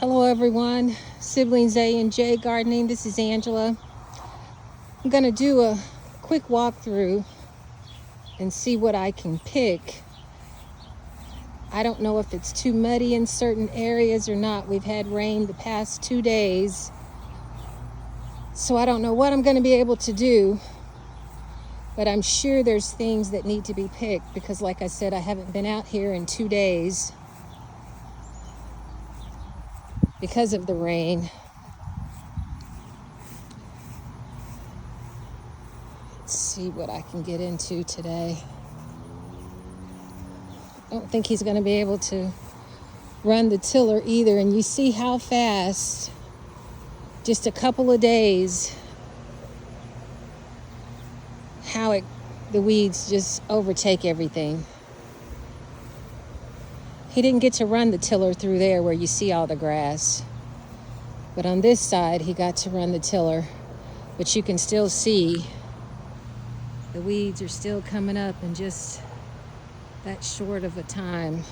Hello everyone, Siblings A and J Gardening. This is Angela. I'm going to do a quick walkthrough and see what I can pick. I don't know if it's too muddy in certain areas or not. We've had rain the past 2 days, so I don't know what I'm going to be able to do, but I'm sure there's things that need to be picked because, like I said, I haven't been out here in 2 days because of the rain. Let's see what I can get into today. I don't think he's going to be able to run the tiller either, and you see how fast, just a couple of days, how the weeds just overtake everything. He didn't get to run the tiller through there where you see all the grass, but on this side he got to run the tiller, but you can still see the weeds are still coming up in just that short of a time.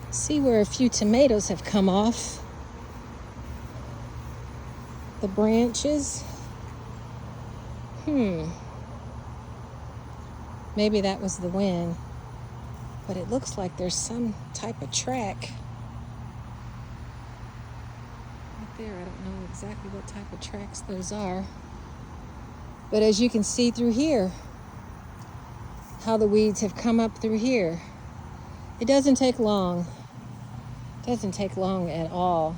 See where a few tomatoes have come off the branches. Maybe that was the wind, but it looks like there's some type of track right there. I don't know exactly what type of tracks those are, but as you can see through here, how the weeds have come up through here. It doesn't take long. It doesn't take long at all.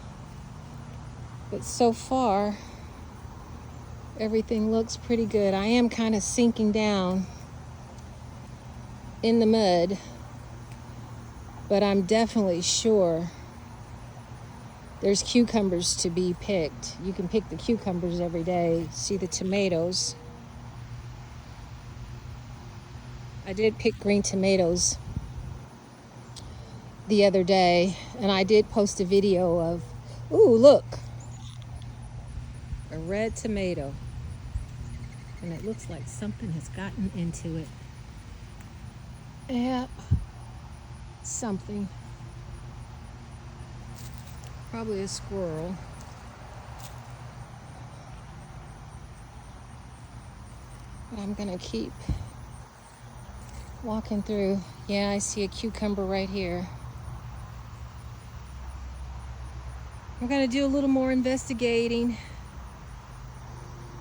But so far, everything looks pretty good. I am kind of sinking down in the mud, but I'm definitely sure there's cucumbers to be picked. You can pick the cucumbers every day. See the tomatoes. I did pick green tomatoes the other day, and I did post a video of, ooh, look, a red tomato, and it looks like something has gotten into it. Yep, something, probably a squirrel. But I'm gonna keep walking through. Yeah, I see a cucumber right here. I'm gonna do a little more investigating,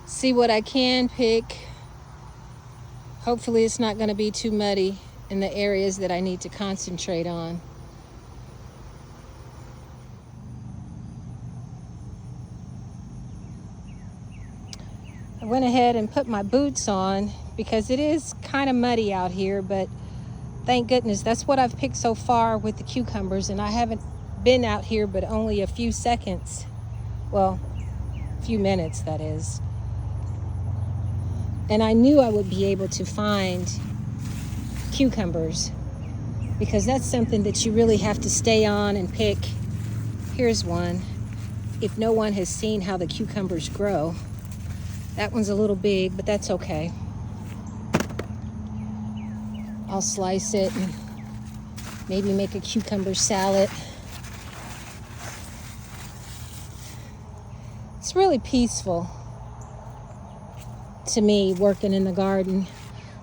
see what I can pick. Hopefully it's not gonna be too muddy in the areas that I need to concentrate on. I went ahead and put my boots on because it is kind of muddy out here, but thank goodness that's what I've picked so far with the cucumbers, and I haven't been out here but only a few seconds. Well, a few minutes, that is. And I knew I would be able to find cucumbers because that's something that you really have to stay on and pick. Here's one. If no one has seen how the cucumbers grow, that one's a little big, but that's okay. I'll slice it and maybe make a cucumber salad. It's really peaceful to me working in the garden.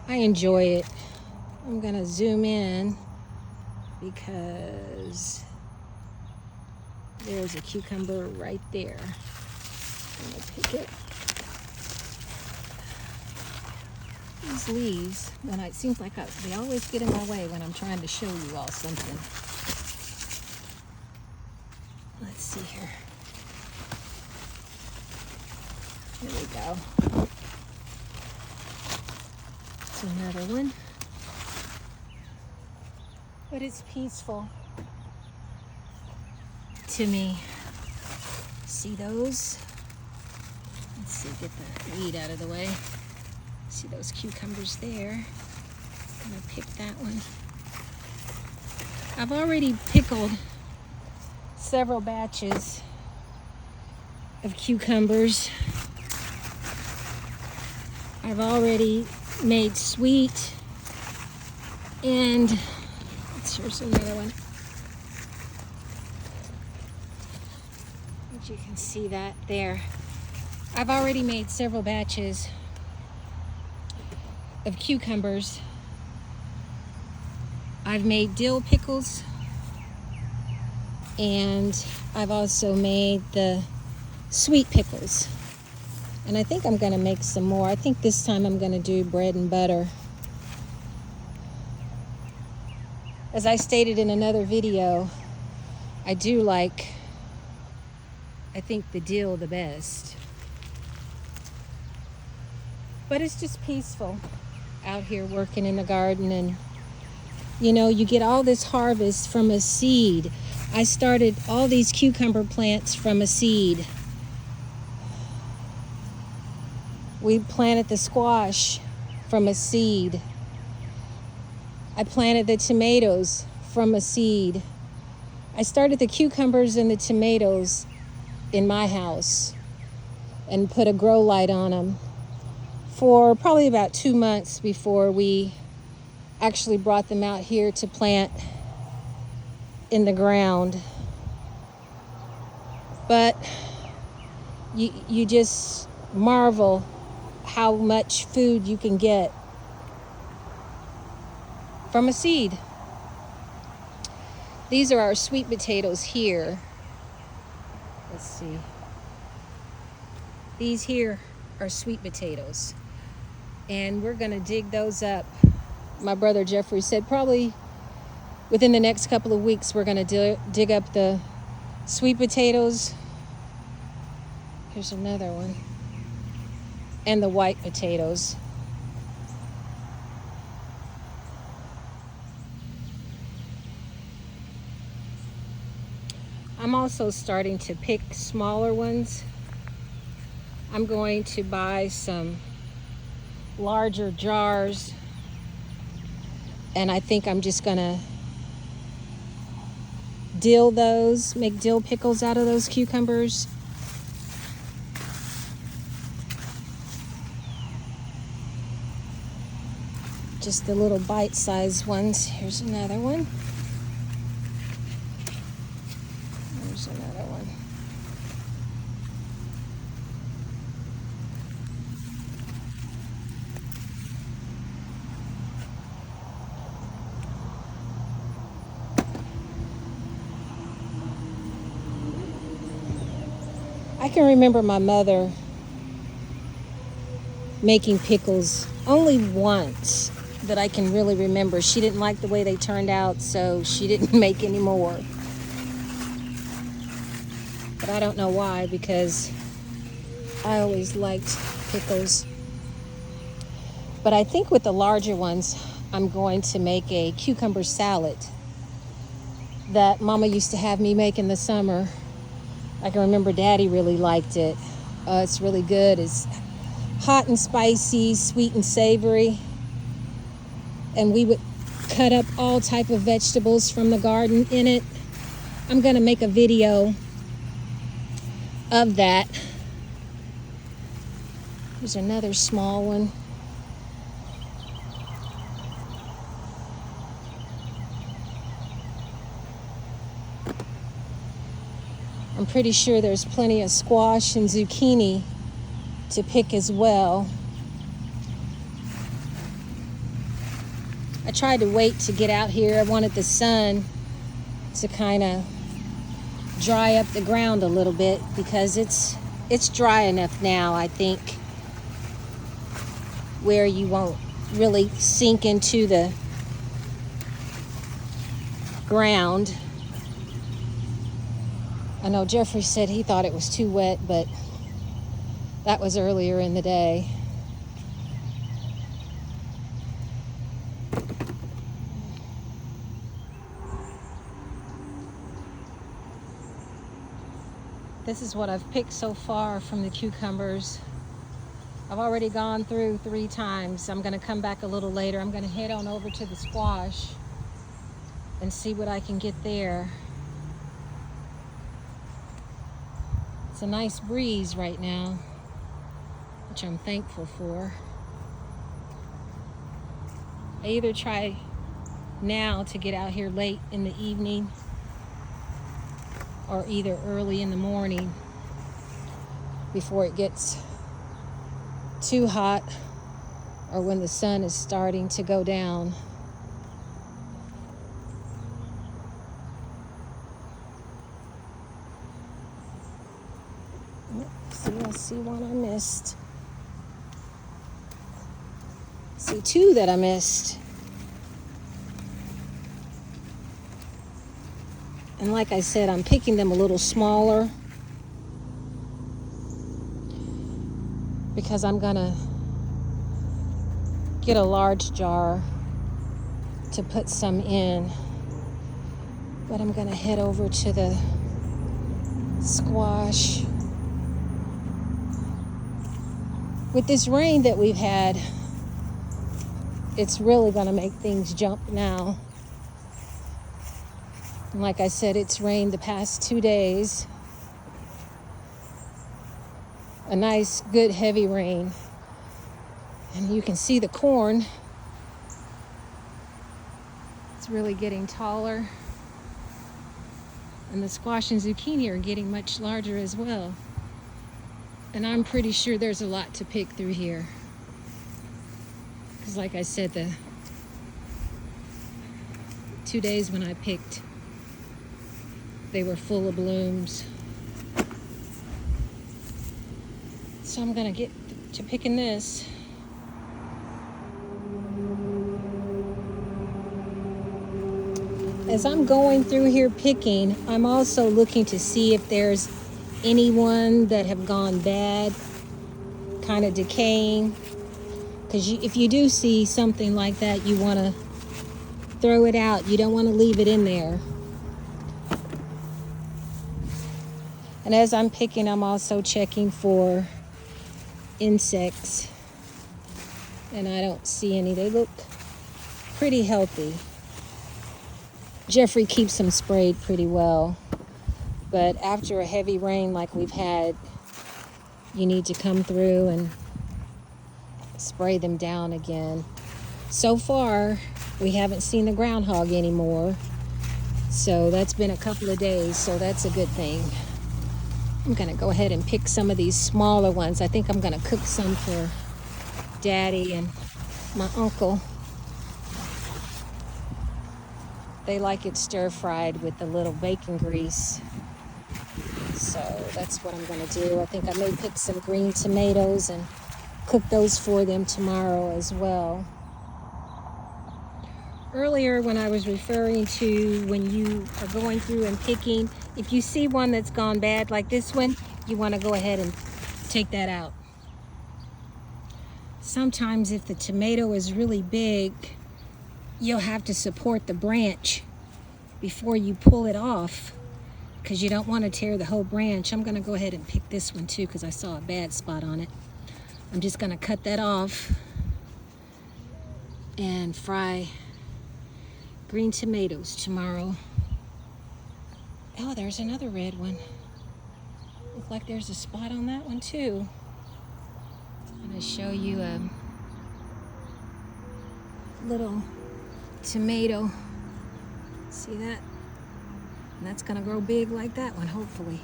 I enjoy it. I'm gonna zoom in because there's a cucumber right there. I'm gonna pick it. These leaves, it seems like they always get in my way when I'm trying to show you all something. Let's see here. Here we go. It's another one. But it's peaceful to me. See those? Let's see, get the weed out of the way. See those cucumbers there? I'm gonna pick that one. I've already pickled several batches of cucumbers. I've already made sweet and lettuce. Here's another one. You can see that there. I've already made several batches of cucumbers. I've made dill pickles, and I've also made the sweet pickles. And I think I'm gonna make some more. I think this time I'm gonna do bread and butter. As I stated in another video, I do like, I think the dill the best. But it's just peaceful out here working in the garden, and you know, you get all this harvest from a seed. I started all these cucumber plants from a seed. We planted the squash from a seed. I planted the tomatoes from a seed. I started the cucumbers and the tomatoes in my house and put a grow light on them for probably about 2 months before we actually brought them out here to plant in the ground. But you just marvel how much food you can get from a seed. These are our sweet potatoes here. Let's see. These here are sweet potatoes. And we're gonna dig those up. My brother Jeffrey said probably within the next couple of weeks we're gonna dig up the sweet potatoes. Here's another one. And the white potatoes. I'm also starting to pick smaller ones. I'm going to buy some larger jars, and I think I'm just gonna dill those, make dill pickles out of those cucumbers. Just the little bite-sized ones. Here's another one. There's another one. I can remember my mother making pickles only once that I can really remember. She didn't like the way they turned out, so she didn't make any more. But I don't know why, because I always liked pickles. But I think with the larger ones, I'm going to make a cucumber salad that Mama used to have me make in the summer. I can remember Daddy really liked it. It's really good. It's hot and spicy, sweet and savory. And we would cut up all type of vegetables from the garden in it. I'm gonna make a video of that. There's another small one. I'm pretty sure there's plenty of squash and zucchini to pick as well. I tried to wait to get out here. I wanted the sun to kind of dry up the ground a little bit, because it's dry enough now, I think, where you won't really sink into the ground. I know Jeffrey said he thought it was too wet, but that was earlier in the day. This is what I've picked so far from the cucumbers. I've already gone through 3 times. I'm gonna come back a little later. I'm gonna head on over to the squash and see what I can get there. It's a nice breeze right now, which I'm thankful for. I either try now to get out here late in the evening or either early in the morning before it gets too hot or when the sun is starting to go down. See, I see one I missed. See two that I missed. And like I said, I'm picking them a little smaller because I'm gonna get a large jar to put some in. But I'm gonna head over to the squash. With this rain that we've had, it's really gonna make things jump now. And like I said, it's rained the past 2 days. A nice, good, heavy rain. And you can see the corn. It's really getting taller. And the squash and zucchini are getting much larger as well. And I'm pretty sure there's a lot to pick through here. Because like I said, the 2 days when I picked, they were full of blooms. So I'm gonna get to picking this. As I'm going through here picking, I'm also looking to see if there's anyone that have gone bad, kind of decaying. Because if you do see something like that, you want to throw it out. You don't want to leave it in there. And as I'm picking, I'm also checking for insects. And I don't see any. They look pretty healthy. Jeffrey keeps them sprayed pretty well. But after a heavy rain like we've had, you need to come through and spray them down again. So far, we haven't seen the groundhog anymore. So that's been a couple of days, so that's a good thing. I'm gonna go ahead and pick some of these smaller ones. I think I'm gonna cook some for Daddy and my uncle. They like it stir-fried with a little bacon grease. So that's what I'm gonna do. I think I may pick some green tomatoes and cook those for them tomorrow as well. Earlier when I was referring to when you are going through and picking, if you see one that's gone bad like this one, you wanna go ahead and take that out. Sometimes if the tomato is really big, you'll have to support the branch before you pull it off because you don't want to tear the whole branch. I'm going to go ahead and pick this one too because I saw a bad spot on it. I'm just going to cut that off and fry green tomatoes tomorrow. Oh, there's another red one. Looks like there's a spot on that one too. I'm going to show you a little tomato. See that? And that's gonna grow big like that one, hopefully.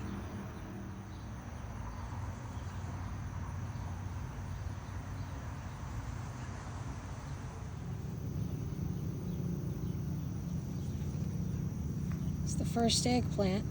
It's the first eggplant.